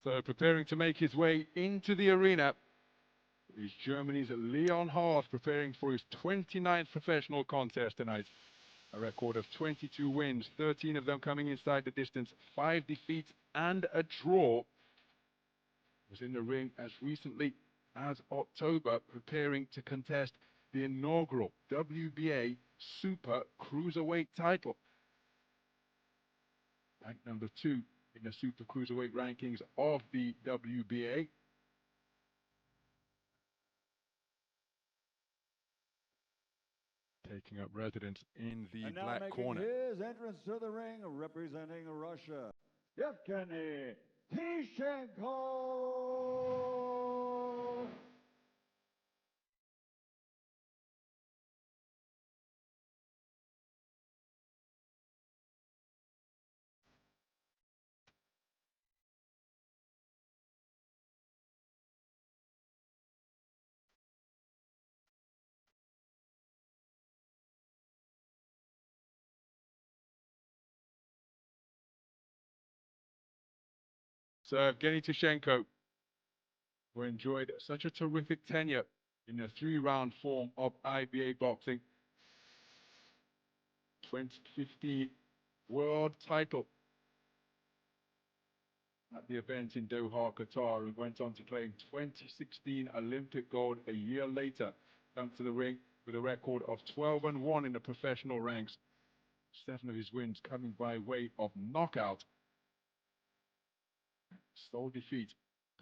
So preparing to make his way into the arena is Germany's Leon HARTH, preparing for his 29th professional contest tonight. A record of 22 wins, 13 of them coming inside the distance, 5 defeats and a draw. Was in the ring as recently as October, preparing to contest the inaugural WBA Super Cruiserweight title. Ranked number 2 in the Super Cruiserweight rankings of the WBA. Taking up residence in the and now black making corner. his entrance to the ring, representing Russia, Evgeny TISHCHENKO. So Evgeny TISHCHENKO, who enjoyed such a terrific tenure in the 3-round form of IBA boxing. 2015 world title at the event in Doha, Qatar, and went on to claim 2016 Olympic gold a year later. Comes to the ring with a record of 12-1 in the professional ranks. 7 of his wins coming by way of knockout. Sole defeat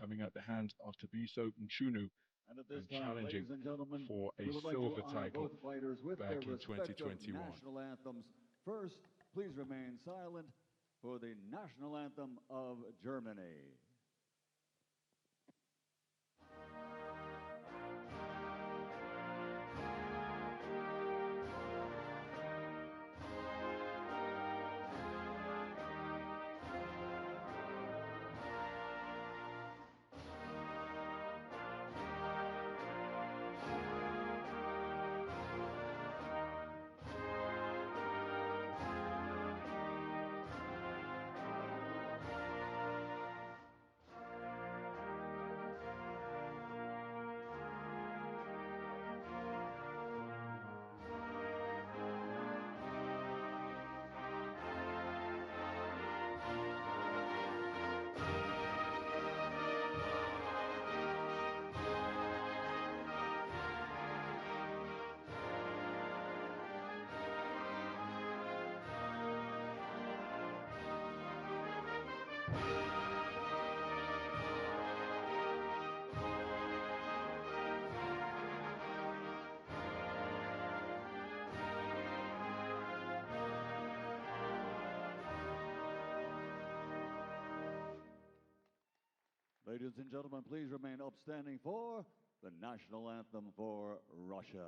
coming at the hands of Tabiso Nchunu, And at this and time, challenging ladies and gentlemen, for a we would like silver to honor title both fighters with back their in respective 2021. national anthems. First, please remain silent for the national anthem of Germany. Ladies and gentlemen, please remain upstanding for the national anthem for Russia.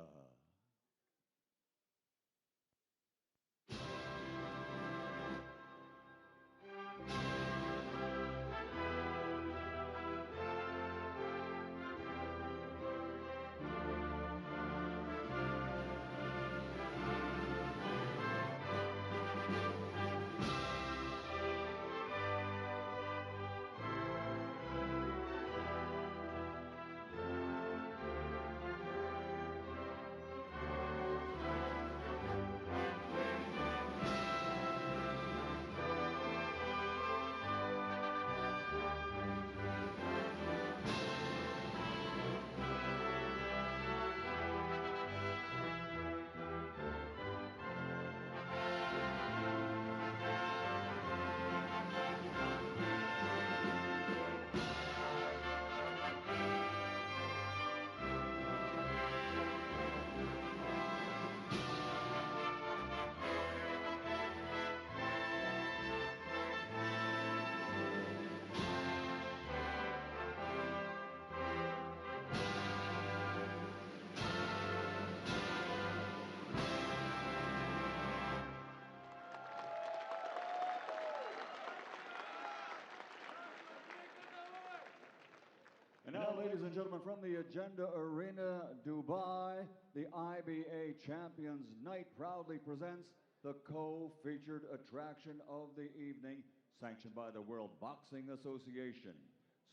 And now, ladies and gentlemen, from the Agenda Arena, Dubai, the IBA Champions Night proudly presents the co-featured attraction of the evening, sanctioned by the World Boxing Association.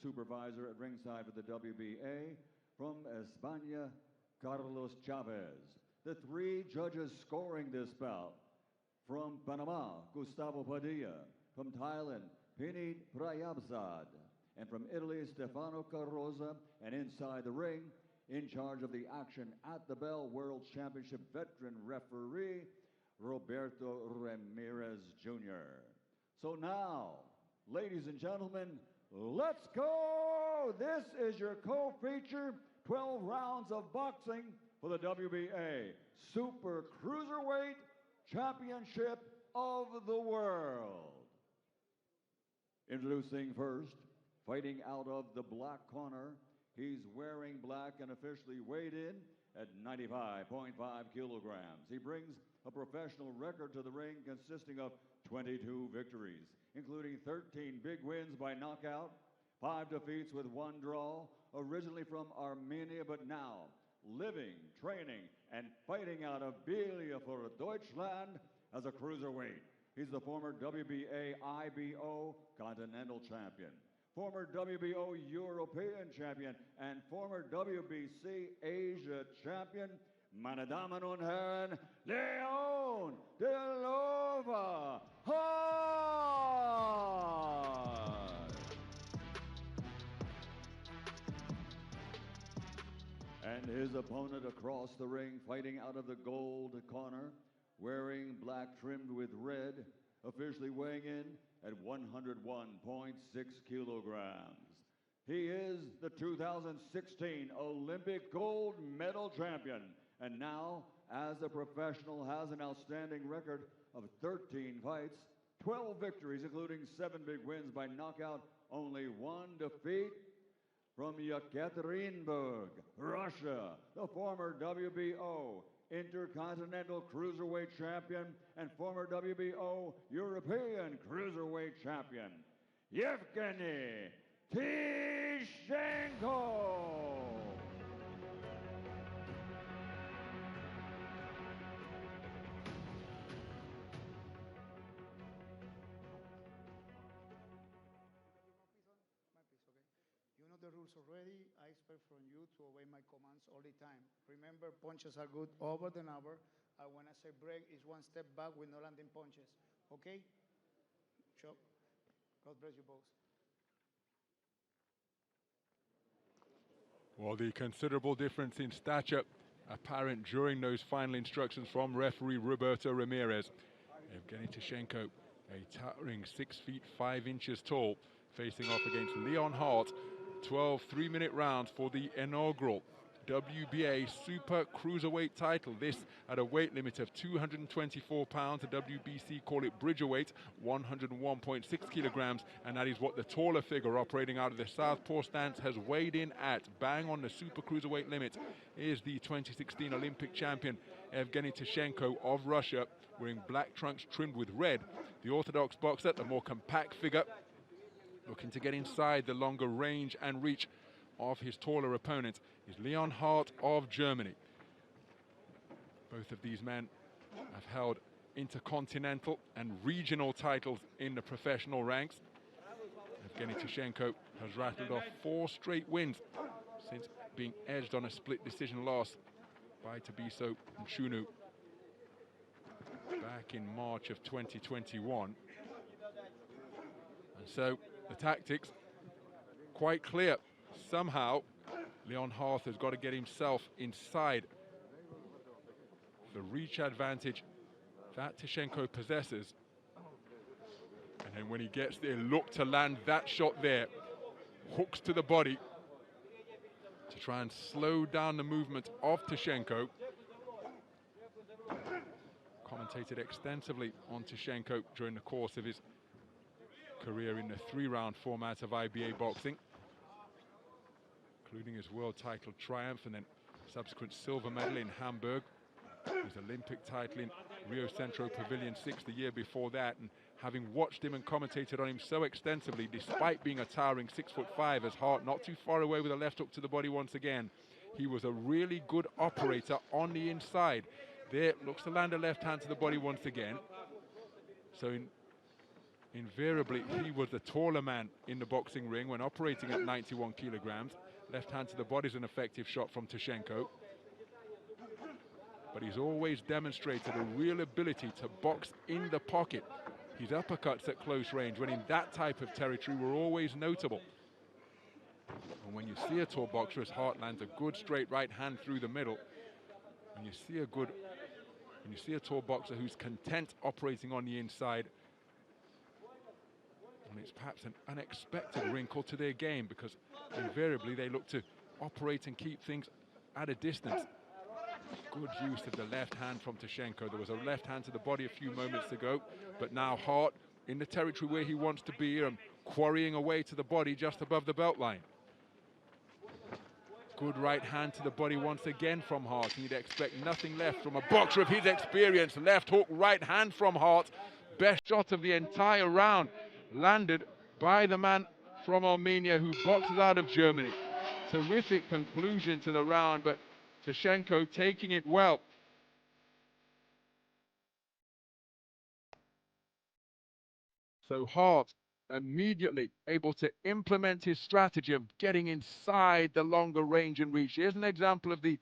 Supervisor at ringside for the WBA, from España, Carlos Chavez. The three judges scoring this bout: from Panama, Gustavo Padilla; from Thailand, Pinit Prayabzad; and from Italy, Stefano Carrozza. And inside the ring, in charge of the action at the bell, World Championship veteran referee, Roberto Ramirez Jr. So now, ladies and gentlemen, let's go! This is your co-feature 12 rounds of boxing for the WBA Super Cruiserweight Championship of the World. Introducing first, fighting out of the black corner, he's wearing black and officially weighed in at 95.5 kilograms. He brings a professional record to the ring consisting of 22 victories, including 13 big wins by knockout, 5 defeats with 1 draw, originally from Armenia, but now living, training, and fighting out of Bielefeld, Deutschland as a cruiserweight. He's the former WBA IBO Continental Champion, former WBO European Champion, and former WBC Asia Champion. Meine Damen und Herren, Leon de Lova Hart! And his opponent across the ring, fighting out of the gold corner, wearing black trimmed with red, officially weighing in at 101.6 kilograms. He is the 2016 Olympic gold medal champion, and now, as a professional, has an outstanding record of 13 fights, 12 victories, including 7 big wins by knockout, only 1 defeat. From Yekaterinburg, Russia, the former WBO Intercontinental Cruiserweight Champion and former WBO European Cruiserweight Champion, Evgeny TISHCHENKO. You know the rules already. I expect from you to obey my commands all the time. Remember, punches are good over and over. And when I say break, it's 1 step back with no landing punches. Okay? Sure. God bless you both. Well, the considerable difference in stature apparent during those final instructions from referee Roberto Ramirez. Evgeny TISHCHENKO, a towering 6 feet 5 inches tall, facing off against Leon Hart. 12 3-minute rounds for the inaugural WBA Super Cruiserweight title. This at a weight limit of 224 pounds. The WBC call it Bridgetweight, 101.6 kilograms, and that is what the taller figure operating out of the southpaw stance has weighed in at. Bang on the Super Cruiserweight limit is the 2016 Olympic champion Evgeny TISHCHENKO of Russia, wearing black trunks trimmed with red. The orthodox boxer, the more compact figure, looking to get inside the longer range and reach of his taller opponent, is Leon Hart of Germany. Both of these men have held intercontinental and regional titles in the professional ranks. Evgeny TISHCHENKO has rattled off 4 straight wins since being edged on a split decision loss by Tabiso Nchunu back in March of 2021. And so the tactics quite clear. Somehow Leon Hart has got to get himself inside the reach advantage that TISHCHENKO possesses, and then when he gets there, look to land that shot there, hooks to the body to try and slow down the movement of TISHCHENKO. Commentated extensively on TISHCHENKO during the course of his career in the 3-round format of IBA boxing, including his world title triumph and then subsequent silver medal in Hamburg, his Olympic title in Rio Centro Pavilion 6 the year before that. And having watched him and commentated on him so extensively, despite being a towering 6'5", as Hart not too far away with a left hook to the body once again, he was a really good operator on the inside. There, looks to land a left hand to the body once again. So in Invariably, he was the taller man in the boxing ring when operating at 91 kilograms. Left hand to the body is an effective shot from TISHCHENKO. But he's always demonstrated a real ability to box in the pocket. His uppercuts at close range, when in that type of territory, were always notable. And when you see a tall boxer as Hart lands a good straight right hand through the middle, when you see a tall boxer who's content operating on the inside, and it's perhaps an unexpected wrinkle to their game, because invariably they look to operate and keep things at a distance. Good use of the left hand from TISHCHENKO. There was a left hand to the body a few moments ago, but now Hart in the territory where he wants to be, quarrying away to the body just above the belt line. Good right hand to the body once again from Hart. You'd expect nothing left from a boxer of his experience. Left hook, right hand from Hart. Best shot of the entire round landed by the man from Armenia who boxes out of Germany. Terrific conclusion to the round, but TISHCHENKO taking it well. So Hart immediately able to implement his strategy of getting inside the longer range and reach. Here's an example of the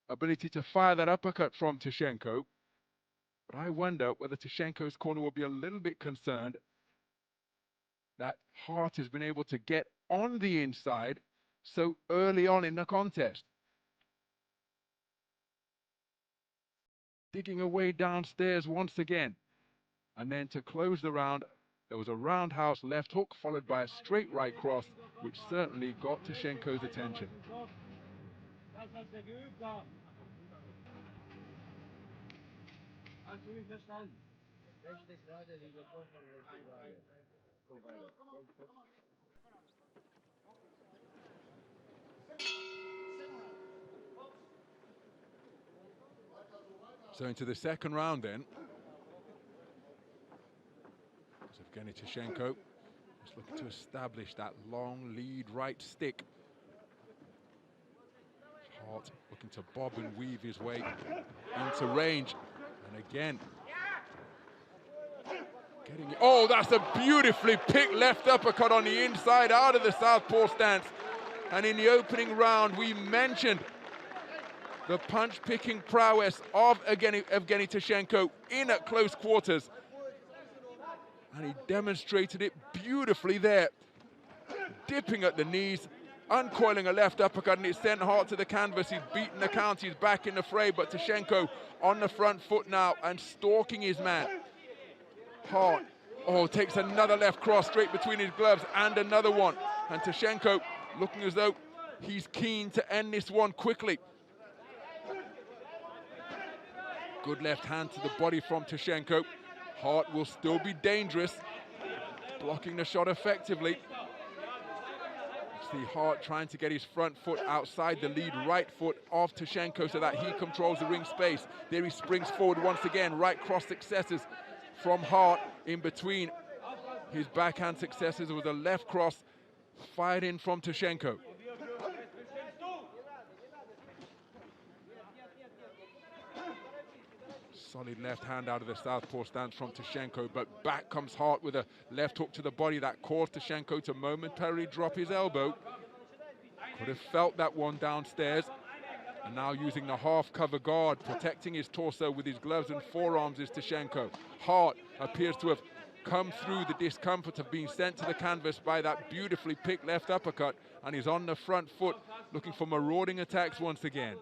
ability to fire that uppercut from TISHCHENKO. But I wonder whether TISHCHENKO's corner will be a little bit concerned that Hart has been able to get on the inside so early on in the contest. Digging away downstairs once again. And then to close the round, there was a roundhouse left hook followed by a straight right cross, which certainly got TISHCHENKO's attention. So into the second round then. Evgeny TISHCHENKO is looking to establish that long lead right stick. Hart looking to bob and weave his way into range. And again, getting it. Oh, that's a beautifully picked left uppercut on the inside out of the southpaw stance. And in the opening round, we mentioned the punch-picking prowess of Evgeny TISHCHENKO in at close quarters. And he demonstrated it beautifully there. Dipping at the knees, uncoiling a left uppercut, and it sent Hart to the canvas. He's beaten the count, he's back in the fray, but TISHCHENKO on the front foot now and stalking his man. Hart, takes another left cross straight between his gloves and another one. And TISHCHENKO looking as though he's keen to end this one quickly. Good left hand to the body from TISHCHENKO. Hart will still be dangerous, blocking the shot effectively. You see Hart trying to get his front foot outside the lead right foot of TISHCHENKO so that he controls the ring space. There he springs forward once again. Right cross successes from Hart in between his backhand successes. There was a left cross fired in from TISHCHENKO. Solid left hand out of the southpaw stance from TISHCHENKO, but back comes Hart with a left hook to the body that caused TISHCHENKO to momentarily drop his elbow. Could have felt that one downstairs. And now using the half cover guard, protecting his torso with his gloves and forearms is TISHCHENKO. Hart appears to have come through the discomfort of being sent to the canvas by that beautifully picked left uppercut, and he's on the front foot looking for marauding attacks once again.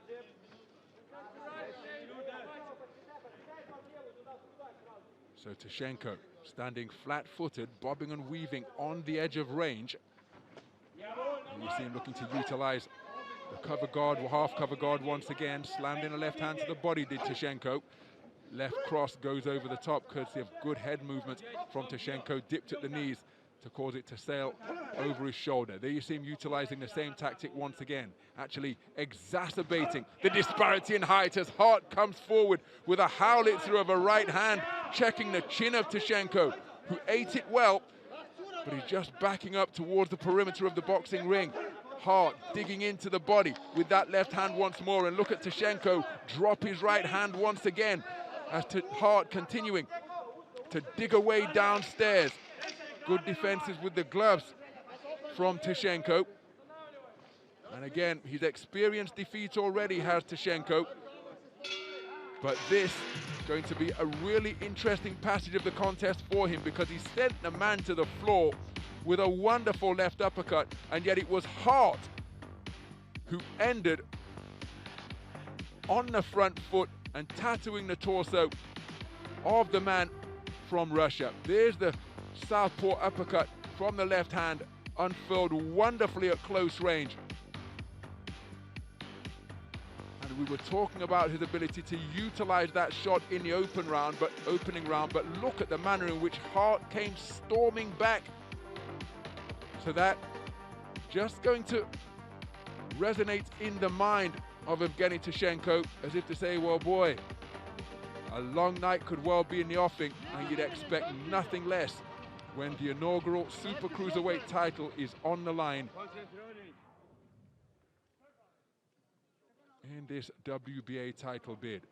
So TISHCHENKO standing flat-footed, bobbing and weaving on the edge of range. And you see him looking to utilize the cover guard, half cover guard once again. Slammed in a left hand to the body, did TISHCHENKO. Left cross goes over the top, courtesy of good head movement from TISHCHENKO. Dipped at the knees to cause it to sail over his shoulder. There you see him utilizing the same tactic once again, actually exacerbating the disparity in height as Hart comes forward with a howitzer of a right hand, checking the chin of TISHCHENKO, who ate it well, but he's just backing up towards the perimeter of the boxing ring. Hart digging into the body with that left hand once more, and look at TISHCHENKO drop his right hand once again as Hart continuing to dig away downstairs. Good defenses with the gloves from TISHCHENKO. And again, he's experienced defeat already, has TISHCHENKO. But this is going to be a really interesting passage of the contest for him, because he sent the man to the floor with a wonderful left uppercut, and yet it was HARTH who ended on the front foot and tattooing the torso of the man from Russia. There's the southpaw uppercut from the left hand, unfurled wonderfully at close range. And we were talking about his ability to utilize that shot in the opening round, but look at the manner in which HARTH came storming back. So that just going to resonate in the mind of Evgeny TISHCHENKO, as if to say, well, boy, a long night could well be in the offing, and you'd expect nothing less when the inaugural Super Cruiserweight title is on the line in this WBA title bid.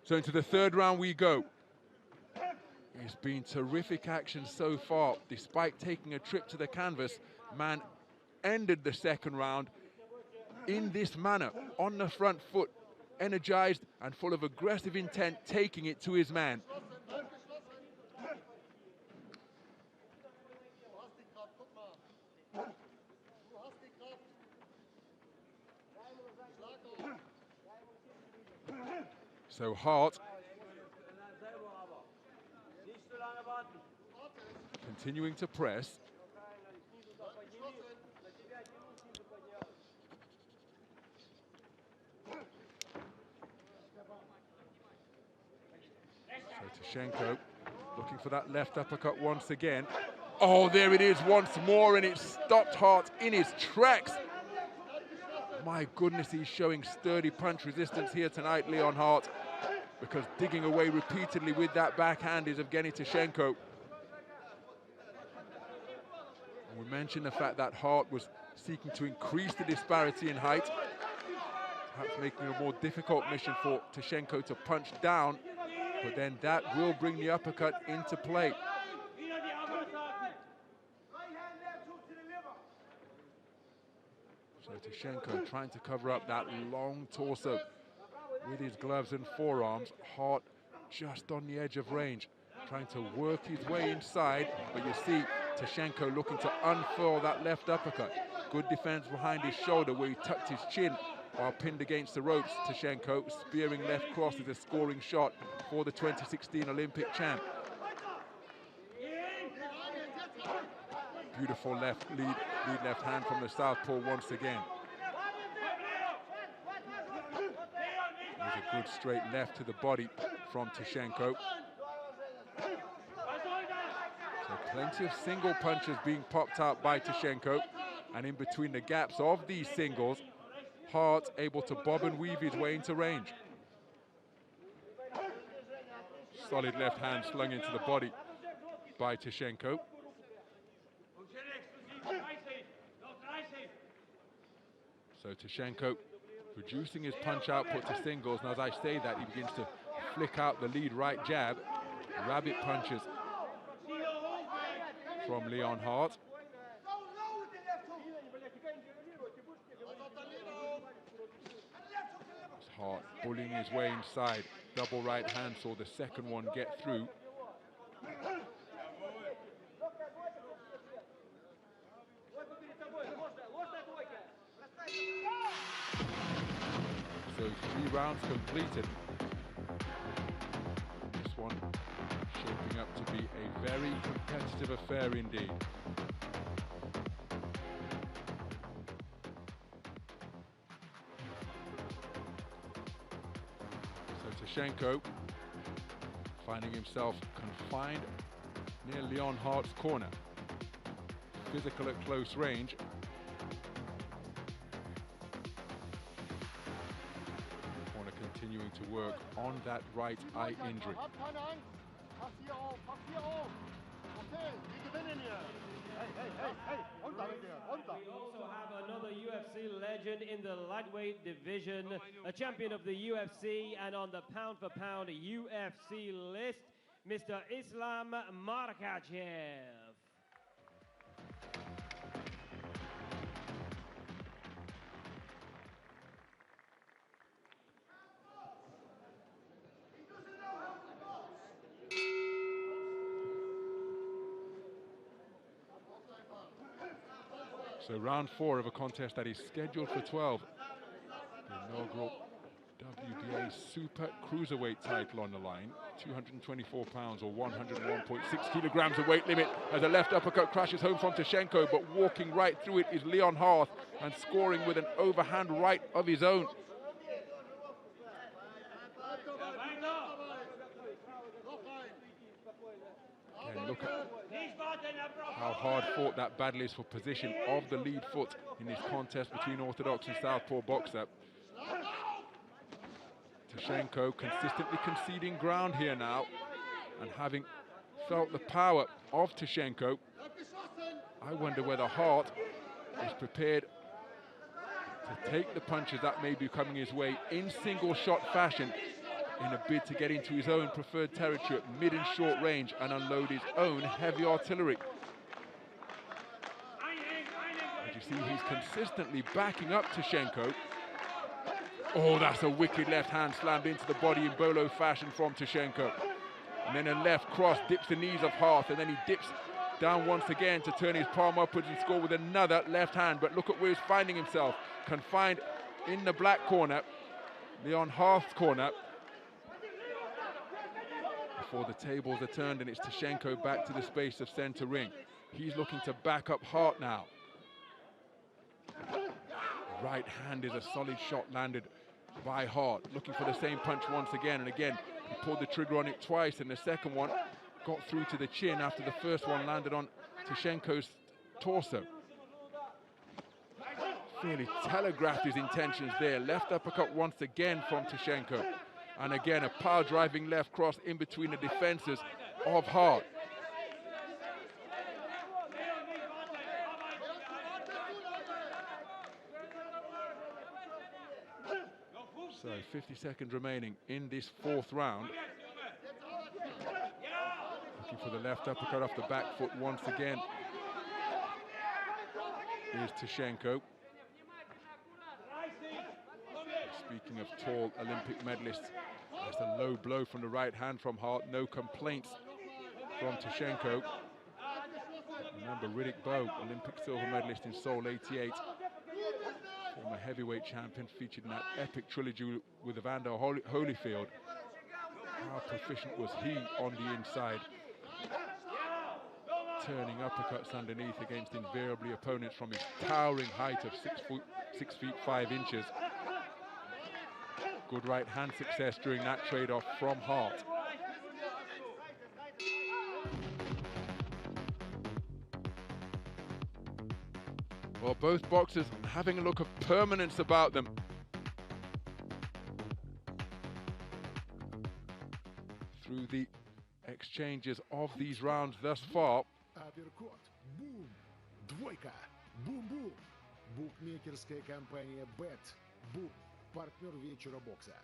So into the third round we go. It's been terrific action so far. Despite taking a trip to the canvas, man ended the second round in this manner, on the front foot, energized and full of aggressive intent, taking it to his man. So HARTH continuing to press. So TISHCHENKO looking for that left uppercut once again. Oh, there it is once more, and it stopped HARTH in his tracks. My goodness, he's showing sturdy punch resistance here tonight, Leon HARTH, because digging away repeatedly with that backhand is Evgeny TISHCHENKO. And we mentioned the fact that HARTH was seeking to increase the disparity in height, perhaps making it a more difficult mission for TISHCHENKO to punch down, but then that will bring the uppercut into play. So TISHCHENKO trying to cover up that long torso with his gloves and forearms. HARTH just on the edge of range, trying to work his way inside, but you see TISHCHENKO looking to unfurl that left uppercut. Good defense behind his shoulder where he tucked his chin while pinned against the ropes. TISHCHENKO spearing left cross is a scoring shot for the 2016 Olympic champ. Beautiful lead left hand from the southpaw once again. There's a good straight left to the body from TISHCHENKO. So plenty of single punches being popped out by TISHCHENKO, and in between the gaps of these singles, HARTH able to bob and weave his way into range. Solid left hand slung into the body by TISHCHENKO. So TISHCHENKO reducing his punch output to singles, and as I say that, he begins to flick out the lead right jab. Rabbit punches from Leon HARTH. HARTH bullying his way inside. Double right hand, saw the second one get through. So 3 rounds completed. This one shaping up to be a very competitive affair indeed. So TISHCHENKO finding himself confined near Leon HARTH's corner. Physical at close range. Continuing to work on that right eye injury. We also have another UFC legend. legend in the lightweight division, a champion of the UFC, and on the pound-for-pound UFC list, Mr. Islam Makhachev. So round 4 of a contest that is scheduled for 12. The inaugural WBA Super Cruiserweight title on the line. 224 pounds or 101.6 kilograms of weight limit as a left uppercut crashes home from TISHCHENKO, but walking right through it is Leon HARTH and scoring with an overhand right of his own. Again, look at how hard fought that battle is for position of the lead foot in this contest between orthodox and southpaw boxer. TISHCHENKO consistently conceding ground here now, and having felt the power of TISHCHENKO, I wonder whether HARTH is prepared to take the punches that may be coming his way in single shot fashion in a bid to get into his own preferred territory at mid and short range and unload his own heavy artillery. As you see, he's consistently backing up TISHCHENKO. Oh, that's a wicked left hand slammed into the body in bolo fashion from TISHCHENKO. And then a left cross dips the knees of HARTH, and then he dips down once again to turn his palm upwards and score with another left hand. But look at where he's finding himself, confined in the black corner, Leon HARTH's corner. Before the tables are turned and it's TISHCHENKO back to the space of center ring. He's looking to back up HARTH now. Right hand is a solid shot landed by HARTH, looking for the same punch once again, and again he pulled the trigger on it twice, and the second one got through to the chin after the first one landed on TISHCHENKO's torso. Fairly telegraphed his intentions there. Left uppercut once again from TISHCHENKO, and again a power driving left cross in between the defenses of HARTH. So 50 seconds remaining in this 4th round. Looking for the left uppercut off the back foot once again is TISHCHENKO. Speaking of tall Olympic medalists, that's a low blow from the right hand from HARTH. No complaints from TISHCHENKO. Remember Riddick Bowe, Olympic silver medalist in Seoul '88. Former heavyweight champion, featured in that epic trilogy with Evander Holyfield. How proficient was he on the inside? Turning uppercuts underneath against invariably opponents from his towering height of 6 feet 5 inches. Good right hand success during that trade-off from HARTH. Well, both boxers having a look of permanence about them. Through the exchanges of these rounds thus far. Апперкот. Бум. Двойка. Бум-бум. Букмекерская компания Bet. Бум. Партнер вечера бокса.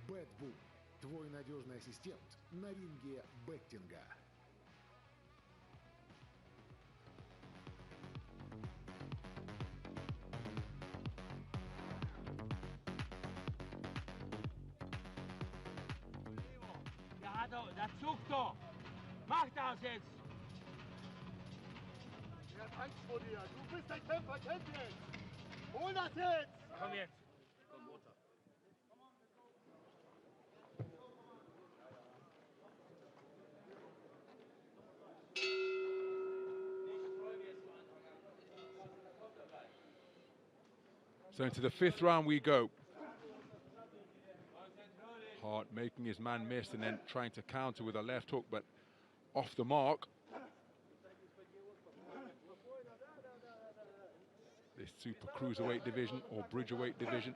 Bet Boom. Твой надежный ассистент на ринге беттинга. Das zuckt doch! Mach das jetzt! Er hat Angst vor dir. Du bist ein Kämpfer, kämpf jetzt! Hol das jetzt! Komm jetzt! Komm runter! So into the 5th round we go. HARTH making his man miss and then trying to counter with a left hook, but off the mark. This Super Cruiserweight division or Bridgetweight division,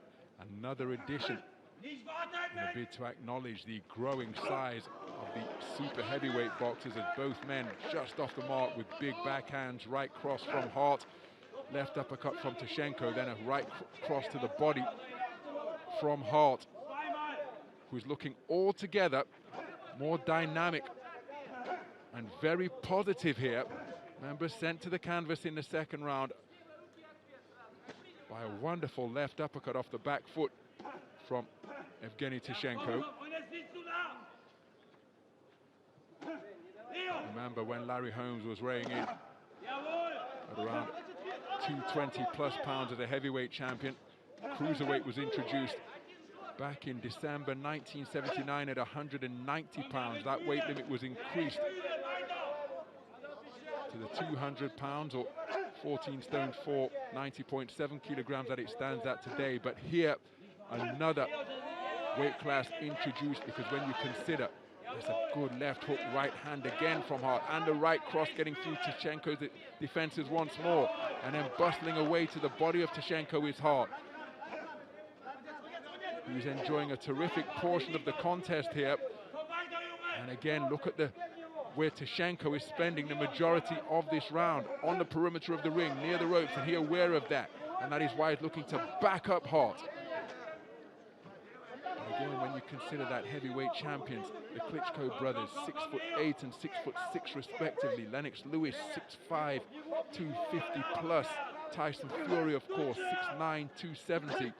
another addition in a bid to acknowledge the growing size of the super heavyweight boxers, as both men just off the mark with big backhands. Right cross from HARTH. left uppercut from Tishenko, then a right cross to the body from Hart, who's looking altogether more dynamic and very positive here. Remember, sent to the canvas in the second round by a wonderful left uppercut off the back foot from Evgeny TISHCHENKO. Remember when Larry Holmes was weighing in at around 220 plus pounds as a heavyweight champion. Cruiserweight was introduced back in December 1979 at 190 pounds. That weight limit was increased to the 200 pounds or 14 stone 4, 90.7 kilograms that it stands at today. But here, another weight class introduced, because when you consider there's a good left hook, right hand again from Hart, and the right cross getting through Tishenko's defenses once more, and then bustling away to the body of Tishenko is Hart. He's enjoying a terrific portion of the contest here. And again, look at where Tishenko is spending the majority of this round, on the perimeter of the ring, near the ropes, and he's aware of that. And that is why he's looking to back up Hart. But again, when you consider that heavyweight champions, the Klitschko brothers, 6'8" and 6'6" respectively. Lennox Lewis, 6'5", 250 plus. Tyson Fury, of course, 6'9", 270.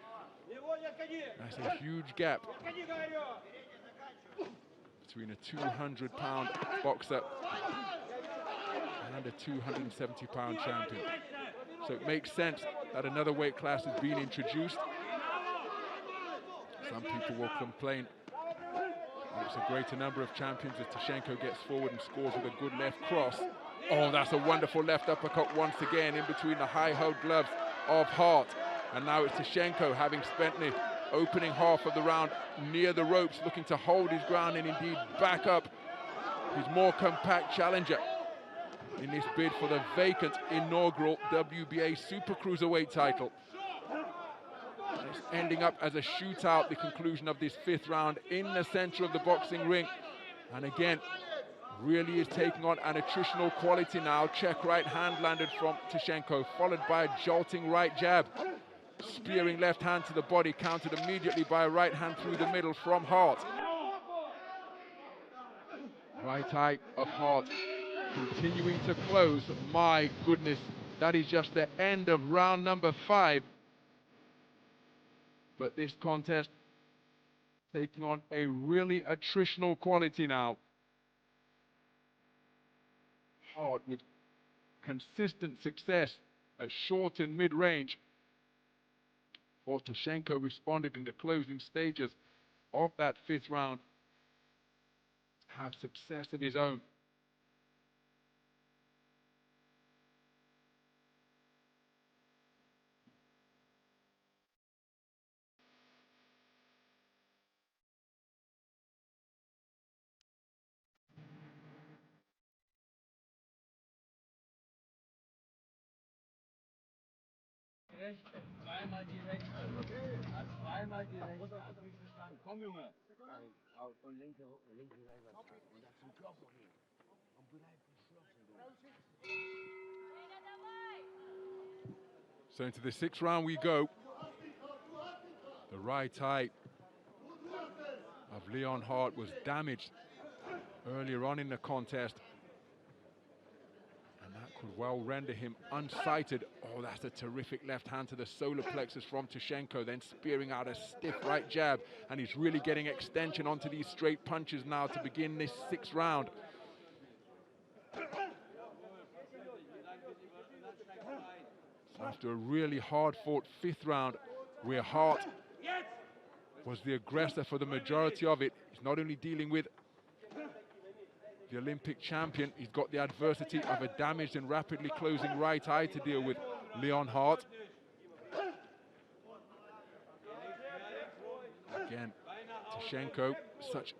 That's a huge gap between a 200-pound boxer and a 270-pound champion. So it makes sense that another weight class has been introduced. Some people will complain that it's a greater number of champions as Tishenko gets forward and scores with a good left cross. Oh, that's a wonderful left uppercut once again in between the high-held gloves of Hart. And now it's Tishenko, having spent the opening half of the round near the ropes, looking to hold his ground and indeed back up his more compact challenger in this bid for the vacant inaugural WBA Super Cruiserweight title. And it's ending up as a shootout, the conclusion of this fifth round in the center of the boxing ring. And again, really is taking on an attritional quality now. Check right hand landed from Tishenko, followed by a jolting right jab. Spearing left hand to the body, countered immediately by a right hand through the middle from Hart. Right eye of Hart continuing to close. My goodness, that is just the end of round number 5. But this contest taking on a really attritional quality now. Hart with consistent success at short and mid-range. Tishenko responded in the closing stages of that fifth round, have success of his own. Zweimal die rechte. Zweimal die rechte. Komm, Junge. Und linke Seite. Und das zum Körper hin. Und bleib geschlossen. So into the sixth round we go. The right eye of Leon Hart was damaged earlier on in the contest. That could well render him unsighted. Oh, that's a terrific left hand to the solar plexus from Tishenko, then spearing out a stiff right jab. And he's really getting extension onto these straight punches now to begin this sixth round. So after a really hard-fought fifth round, where Hart was the aggressor for the majority of it, he's not only dealing with the Olympic champion, he's got the adversity of a damaged and rapidly closing right eye to deal with, Leon Hart. Again, Tishenko, such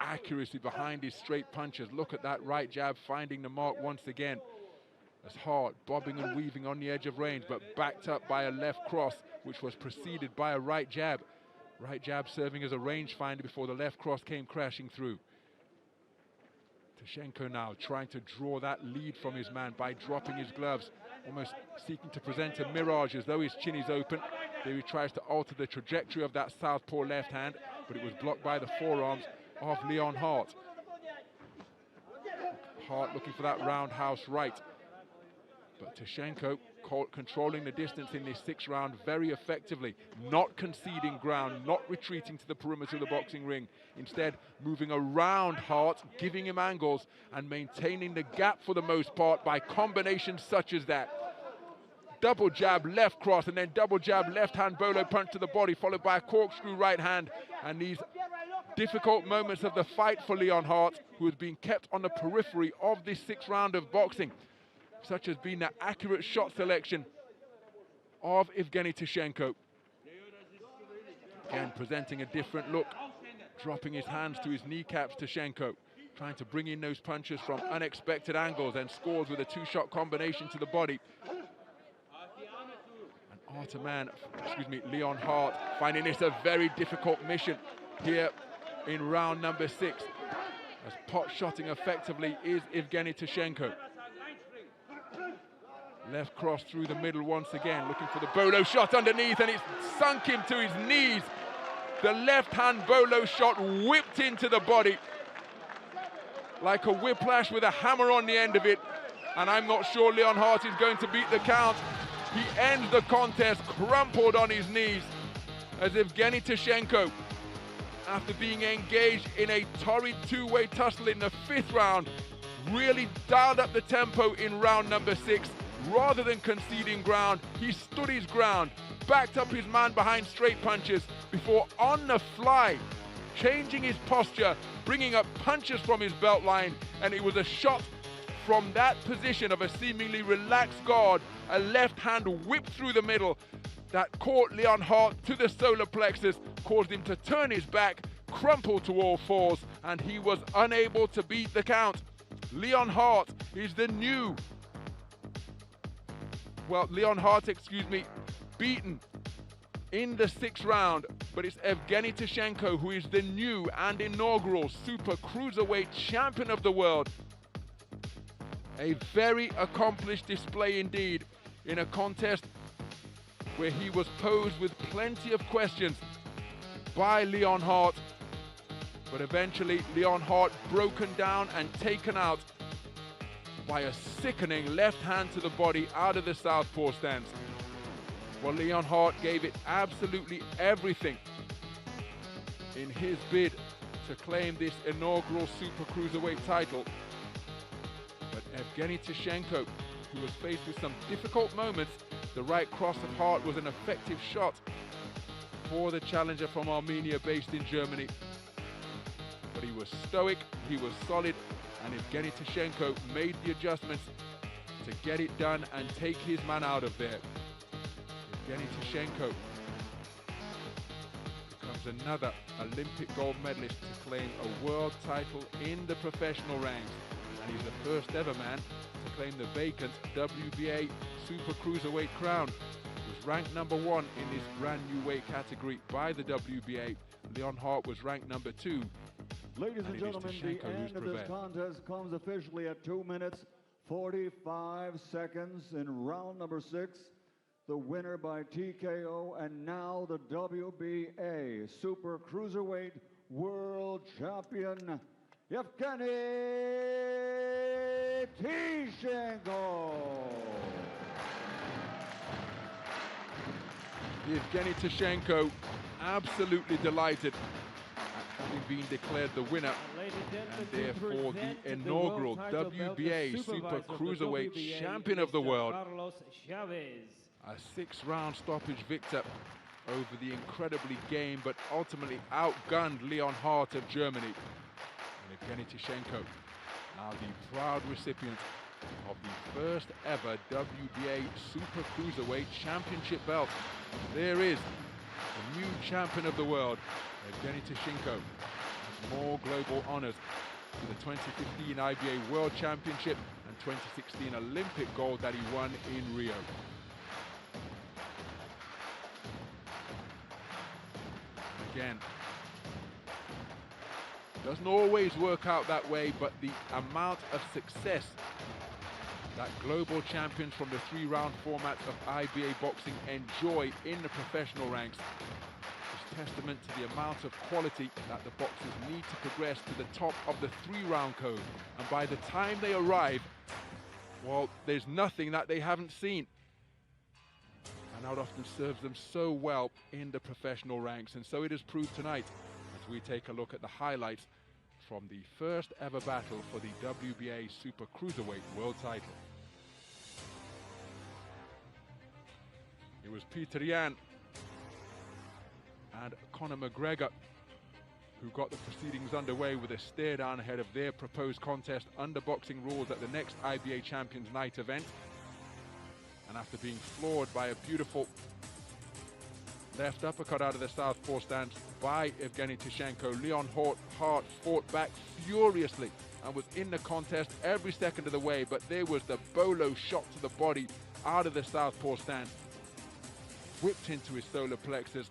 accuracy behind his straight punches. Look at that right jab finding the mark once again. As Hart bobbing and weaving on the edge of range, but backed up by a left cross, which was preceded by a right jab. Right jab serving as a rangefinder before the left cross came crashing through. Tishenko now trying to draw that lead from his man by dropping his gloves almost seeking to present a mirage as though his chin is open. There he tries to alter the trajectory of that southpaw left hand, but it was blocked by the forearms of Leon Hart. Hart looking for that roundhouse right. But Tishenko controlling the distance in this 6th round very effectively, not conceding ground, not retreating to the perimeter of the boxing ring, instead moving around Hart, giving him angles and maintaining the gap for the most part by combinations such as that. Double jab, left cross, and then double jab, left hand bolo punch to the body, followed by a corkscrew right hand. And these difficult moments of the fight for Leon Hart, who has been kept on the periphery of this 6th round of boxing, such as being the accurate shot selection of Evgeny Tishenko. Again, presenting a different look, dropping his hands to his kneecaps, Tishenko, trying to bring in those punches from unexpected angles and scores with a 2-shot combination to the body. Leon Hart finding this a very difficult mission here in round number 6. As pot-shotting effectively is Evgeny Tishenko. Left cross through the middle once again, looking for the bolo shot underneath, and it's sunk him to his knees. The left-hand bolo shot whipped into the body like a whiplash with a hammer on the end of it, and I'm not sure Leon Hart is going to beat the count. He ends the contest crumpled on his knees as Evgeny Tishenko, after being engaged in a torrid 2-way tussle in the 5th round, really dialed up the tempo in round number 6. Rather than conceding ground, he stood his ground, backed up his man behind straight punches before on the fly changing his posture, bringing up punches from his belt line, and it was a shot from that position of a seemingly relaxed guard, a left hand whipped through the middle that caught Leon Hart to the solar plexus, caused him to turn his back, crumple to all fours, and he was unable to beat the count. Leon Hart is the new Leon Hart, beaten in the 6th round, but it's Evgeny Tishenko who is the new and inaugural super cruiserweight champion of the world. A very accomplished display indeed in a contest where he was posed with plenty of questions by Leon Hart, but eventually Leon Hart broken down and taken out by a sickening left hand to the body out of the southpaw stance. Well, Leon Hart gave it absolutely everything in his bid to claim this inaugural Super Cruiserweight title. But Evgeny Tishenko, who was faced with some difficult moments, the right cross of Hart was an effective shot for the challenger from Armenia, based in Germany. But he was stoic, he was solid, and Evgeny Tishenko made the adjustments to get it done and take his man out of there. Evgeny Tishenko becomes another Olympic gold medalist to claim a world title in the professional ranks, and he's the first ever man to claim the vacant WBA Super Cruiserweight crown. He was ranked number 1 in this brand new weight category by the WBA. Leon Hart was ranked number 2. Ladies and gentlemen, the end of this contest comes officially at 2 minutes, 45 seconds in round number 6. The winner by TKO, and now the WBA Super Cruiserweight World Champion, Evgeny TISHCHENKO. Evgeny Tishenko absolutely delighted having been declared the winner, and therefore the inaugural WBA Super Cruiserweight Champion of the World. A 6-round stoppage victor over the incredibly game but ultimately outgunned Leon Hart of Germany. And Evgeny Tishenko, now the proud recipient of the first ever WBA Super Cruiserweight Championship belt. There is the new champion of the world. Evgeny Tishenko has more global honors for the 2015 IBA World Championship and 2016 Olympic gold that he won in Rio. And again, doesn't always work out that way, but the amount of success that global champions from the 3-round format of IBA boxing enjoy in the professional ranks is testament to the amount of quality that the boxers need to progress to the top of the 3-round code. And by the time they arrive, well, there's nothing that they haven't seen. And that often serves them so well in the professional ranks. And so it is proved tonight as we take a look at the highlights from the first ever battle for the WBA Super Cruiserweight World title. It was Peter Yan and Conor McGregor who got the proceedings underway with a stare down ahead of their proposed contest under boxing rules at the next IBA Champions Night event. And after being floored by a beautiful left uppercut out of the southpaw stance by Evgeny TISHCHENKO, Leon Hart fought back furiously and was in the contest every second of the way, but there was the bolo shot to the body out of the southpaw stance, whipped into his solar plexus.